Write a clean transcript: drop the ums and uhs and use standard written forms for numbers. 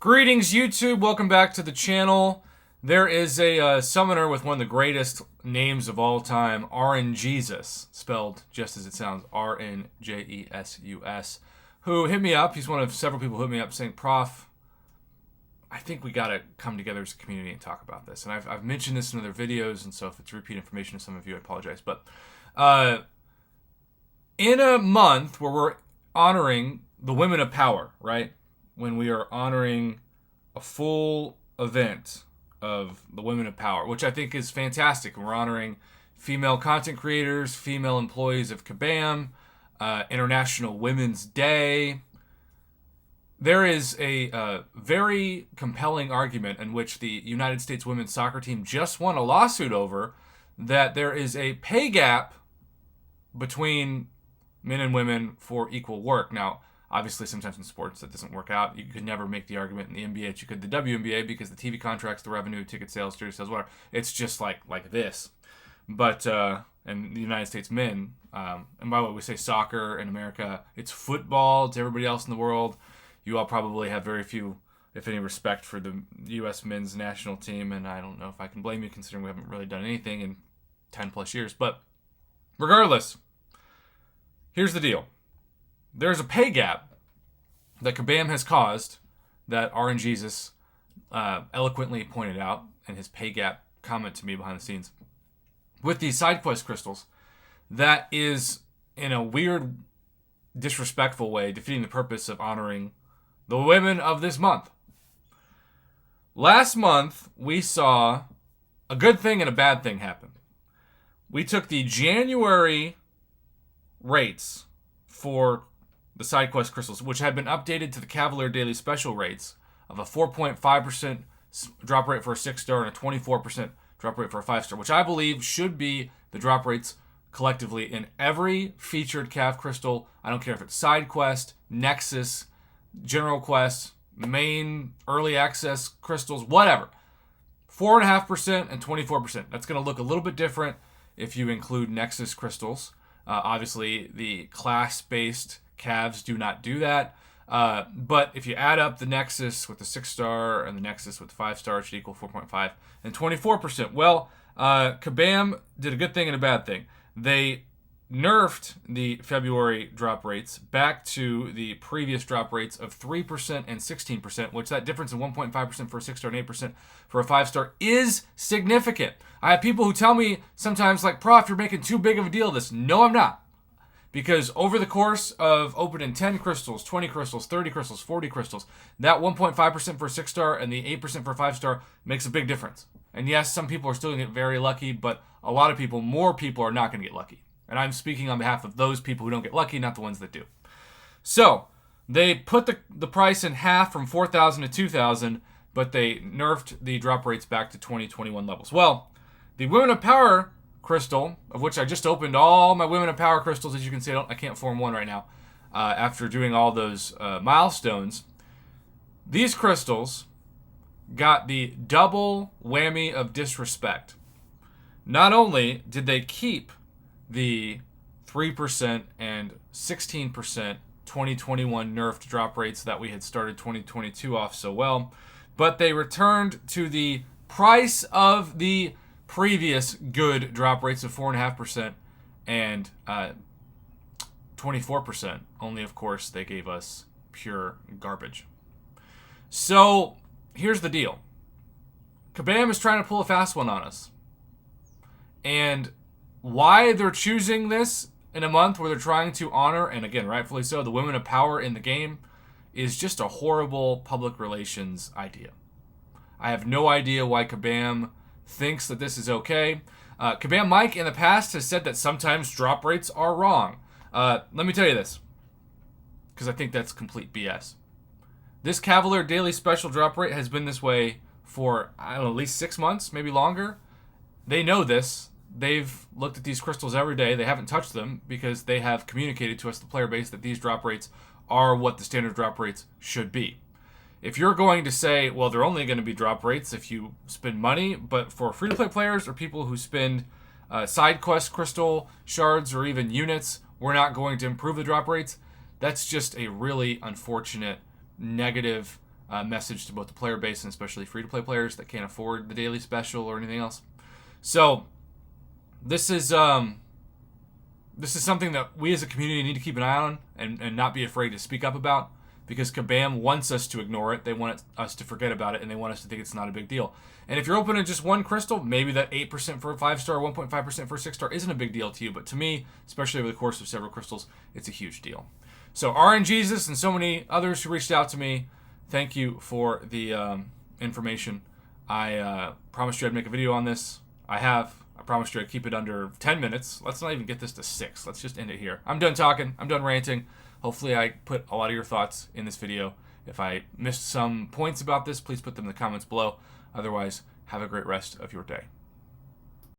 Greetings, YouTube. Welcome back to the channel. There is a summoner with one of the greatest names of all time, RNJesus, spelled just as it sounds, RNJESUS, who hit me up. He's one of several people who hit me up saying, Prof, I think we got to come together as a community and talk about this. And I've mentioned this in other videos, and so if it's repeat information to some of you, I apologize. But in a month where we're honoring the women of power, right? When we are honoring a full event of the women of power, which I think is fantastic. We're honoring female content creators, female employees of Kabam, International Women's Day. There is a very compelling argument in which the United States women's soccer team just won a lawsuit over that there is a pay gap between men and women for equal work. Now, obviously, sometimes in sports that doesn't work out. You could never make the argument in the NBA that you could the WNBA because the TV contracts, the revenue, ticket sales, jersey sales, whatever. It's just like this. But and the United States men, and by the way, we say soccer in America, it's football to everybody else in the world. You all probably have very few, if any, respect for the U.S. men's national team, and I don't know if I can blame you considering we haven't really done anything in 10 plus years. But regardless, here's the deal. There's a pay gap that Kabam has caused that RNJesus eloquently pointed out in his pay gap comment to me behind the scenes with these side quest crystals that is, in a weird, disrespectful way, defeating the purpose of honoring the women of this month. Last month, we saw a good thing and a bad thing happen. We took the January rates for the side quest crystals, which had been updated to the Cavalier Daily Special rates of a 4.5% drop rate for a 6-star and a 24% drop rate for a 5-star, which I believe should be the drop rates collectively in every featured Cav crystal. I don't care if it's side quest, Nexus, General Quest, main early access crystals, whatever. 4.5% and 24%. That's going to look a little bit different if you include Nexus crystals. Obviously, the class-based Cavs do not do that. But if you add up the Nexus with the 6-star and the Nexus with the 5-star, it should equal 4.5 and 24%. Well, Kabam did a good thing and a bad thing. They nerfed the February drop rates back to the previous drop rates of 3% and 16%, which that difference in 1.5% for a 6-star and 8% for a 5-star is significant. I have people who tell me sometimes, like, Prof, you're making too big of a deal of this. No, I'm not. Because over the course of opening 10 crystals, 20 crystals, 30 crystals, 40 crystals, that 1.5% for a 6-star and the 8% for a 5-star makes a big difference. And yes, some people are still going to get very lucky, but a lot of people, more people, are not going to get lucky. And I'm speaking on behalf of those people who don't get lucky, not the ones that do. So, they put the price in half from 4,000 to 2,000, but they nerfed the drop rates back to 2021 levels. Well, the Women of Power crystal, of which I just opened all my Women of Power crystals, as you can see, I can't form one right now, after doing all those milestones. These crystals got the double whammy of disrespect. Not only did they keep the 3% and 16% 2021 nerfed drop rates that we had started 2022 off so well, but they returned to the price of the previous good drop rates of 4.5% and 24%. Only, of course, they gave us pure garbage. So here's the deal. Kabam is trying to pull a fast one on us. And why they're choosing this in a month where they're trying to honor, and again, rightfully so, the women of power in the game is just a horrible public relations idea. I have no idea why Kabam thinks that this is okay. Kabam Mike in the past has said that sometimes drop rates are wrong. Let me tell you this, because I think that's complete BS. This Cavalier Daily Special drop rate has been this way for, I don't know, at least 6 months, maybe longer. They know this. They've looked at these crystals every day. They haven't touched them because they have communicated to us, the player base, that these drop rates are what the standard drop rates should be. If you're going to say, well, they're only going to be drop rates if you spend money, but for free-to-play players or people who spend side quest crystal shards or even units, we're not going to improve the drop rates, that's just a really unfortunate, negative message to both the player base and especially free-to-play players that can't afford the daily special or anything else. So this is something that we as a community need to keep an eye on and not be afraid to speak up about, because Kabam wants us to ignore it. They want us to forget about it, and they want us to think it's not a big deal. And if you're opening just one crystal, maybe that 8% for a 5-star, 1.5% for a 6-star isn't a big deal to you. But to me, especially over the course of several crystals, it's a huge deal. So RNGesus and so many others who reached out to me, thank you for the information. I promised you I'd make a video on this. I have. I promised you I'd keep it under 10 minutes. Let's not even get this to 6. Let's just end it here. I'm done talking. I'm done ranting. Hopefully I put a lot of your thoughts in this video. If I missed some points about this, please put them in the comments below. Otherwise, have a great rest of your day.